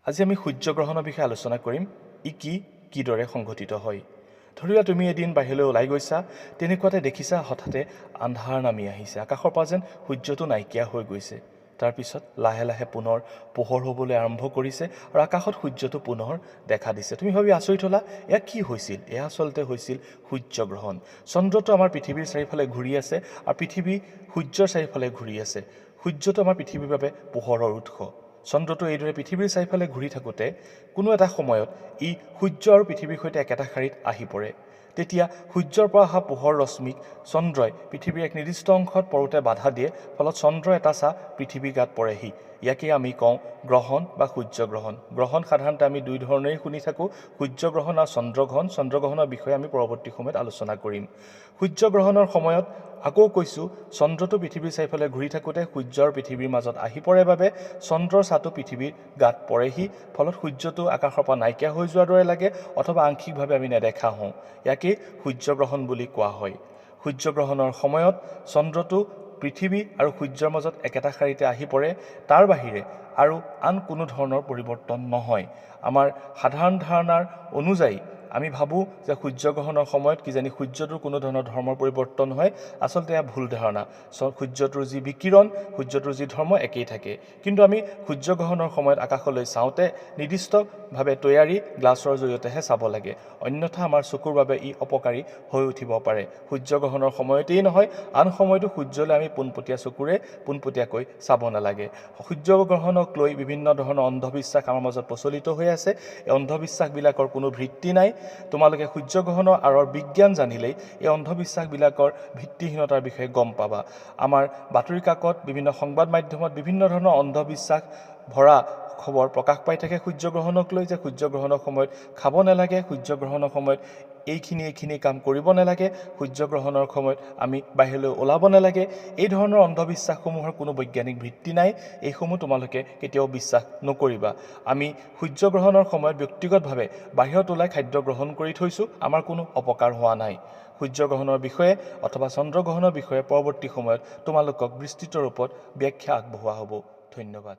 আজি আমি সূৰ্যগ্ৰহণৰ বিষয়ে আলোচনা কৰিম। ই কিদৰে সংঘটিত হয়। ধৰি লোৱা তুমি এদিন বাহিৰলৈ ওলাই গৈছা, তেনেকুৱাতে দেখিছা হঠাতে আন্ধাৰ নামি আহিছে, আকাশৰ পৰা যেন সূৰ্যটো নাইকিয়া হৈ গৈছে। তাৰপিছত লাহে লাহে পুনৰ পোহৰ হ'বলৈ আৰম্ভ কৰিছে আৰু আকাশত সূৰ্যটো পুনৰ দেখা দিছে। তুমি ভাবি আচৰিত হ'লা, এয়া কি হৈছিল? এয়া আচলতে হৈছিল সূৰ্যগ্ৰহণ। চন্দ্ৰটো আমাৰ পৃথিৱীৰ চাৰিওফালে ঘূৰি আছে আৰু পৃথিৱী সূৰ্যৰ চাৰিওফালে ঘূৰি আছে। সূৰ্যটো আমাৰ পৃথিৱীৰ বাবে পোহৰৰ উৎস। চন্দ্ৰটো এইদৰে পৃথিৱীৰ চাৰিওফালে ঘূৰি থাকোঁতে কোনো এটা সময়ত ই সূৰ্য আৰু পৃথিৱীৰ সৈতে একেটা শাৰীত আহি পৰে। তেতিয়া সূৰ্যৰ পৰা অহা পোহৰ ৰশ্মিক চন্দ্ৰই পৃথিৱীৰ এক নিৰ্দিষ্ট অংশত পৰোঁতে বাধা দিয়ে, ফলত চন্দ্ৰৰ এটা ছাঁ পৃথিৱীৰ গাত পৰেহি। ইয়াকে আমি কওঁ গ্ৰহণ বা সূৰ্যগ্ৰহণ। গ্ৰহণ সাধাৰণতে আমি দুই ধৰণেই শুনি থাকোঁ, সূৰ্যগ্ৰহণ আৰু চন্দ্ৰগ্ৰহণ। চন্দ্ৰগ্ৰহণৰ বিষয়ে আমি পৰৱৰ্তী সময়ত আলোচনা কৰিম। সূৰ্যগ্ৰহণৰ সময়ত আকৌ কৈছোঁ, চন্দ্ৰটো পৃথিৱীৰ চাৰিওফালে ঘূৰি থাকোঁতে সূৰ্য আৰু পৃথিৱীৰ মাজত আহি পৰে বাবে চন্দ্ৰৰ ছাঁটো পৃথিৱীৰ গাত পৰেহি, ফলত সূৰ্যটো আকাশৰ পৰা নাইকিয়া হৈ যোৱাৰ দৰে লাগে অথবা আংশিকভাৱে আমি নেদেখা হওঁ। ইয়াকেই সূৰ্যগ্ৰহণ বুলি কোৱা হয়। সূৰ্যগ্ৰহণৰ সময়ত চন্দ্ৰটো পৃথিৱী আৰু সূৰ্যৰ মাজত একেটা শাৰীতে আহি পৰে। তাৰ বাহিৰে আৰু আন কোনো ধৰণৰ পৰিৱৰ্তন নহয়। আমাৰ সাধাৰণ ধাৰণাৰ অনুযায়ী আমি ভাবোঁ যে সূৰ্যগ্ৰহণৰ সময়ত কিজানি সূৰ্যটোৰ কোনো ধৰণৰ ধৰ্মৰ পৰিৱৰ্তন হয়। আচলতে এয়া ভুল ধাৰণা। সূৰ্যটোৰ যি বিকিৰণ, সূৰ্যটোৰ যি ধৰ্ম একেই থাকে। কিন্তু আমি সূৰ্যগ্ৰহণৰ সময়ত আকাশলৈ চাওঁতে নিৰ্দিষ্টভাৱে তৈয়াৰী গ্লাছৰ জৰিয়তেহে চাব লাগে, অন্যথা আমাৰ চকুৰ বাবে ই অপকাৰী হৈ উঠিব পাৰে। সূৰ্যগ্ৰহণৰ সময়তেই নহয়, আন সময়তো সূৰ্যলৈ আমি পোনপটীয়াকৈ চাব নালাগে। সূৰ্যগ্ৰহণক লৈ বিভিন্ন ধৰণৰ অন্ধবিশ্বাস আমাৰ মাজত প্ৰচলিত হৈ আছে। এই অন্ধবিশ্বাসবিলাকৰ কোনো ভিত্তি নাই। তোমালোকে সূৰ্যগ্ৰহণৰ আঁৰৰ বিজ্ঞান জানিলেই এই অন্ধবিশ্বাসবিলাকৰ ভিত্তিহীনতাৰ বিষয়ে গম পাবা। আমাৰ বাতৰি কাকত, বিভিন্ন সংবাদ মাধ্যমত বিভিন্ন ধৰণৰ অন্ধবিশ্বাস ভৰা খবৰ প্ৰকাশ পাই থাকে সূৰ্যগ্ৰহণক লৈ, যে সূৰ্যগ্ৰহণৰ সময়ত খাব নালাগে, সূৰ্যগ্ৰহণৰ সময়ত এইখিনি কাম কৰিব নালাগে, সূৰ্যগ্ৰহণৰ সময়ত আমি বাহিৰলৈ ওলাব নালাগে। এই ধৰণৰ অন্ধবিশ্বাসসমূহৰ কোনো বৈজ্ঞানিক ভিত্তি নাই। এইসমূহ তোমালোকে কেতিয়াও বিশ্বাস নকৰিবা। আমি সূৰ্যগ্ৰহণৰ সময়ত ব্যক্তিগতভাৱে বাহিৰত ওলাই খাদ্য গ্ৰহণ কৰি থৈছোঁ, আমাৰ কোনো অপকাৰ হোৱা নাই। সূৰ্যগ্ৰহণৰ বিষয়ে অথবা চন্দ্ৰগ্ৰহণৰ বিষয়ে পৰৱৰ্তী সময়ত তোমালোকক বিস্তৃত ৰূপত ব্যাখ্যা আগবঢ়োৱা হ'ব। ধন্যবাদ।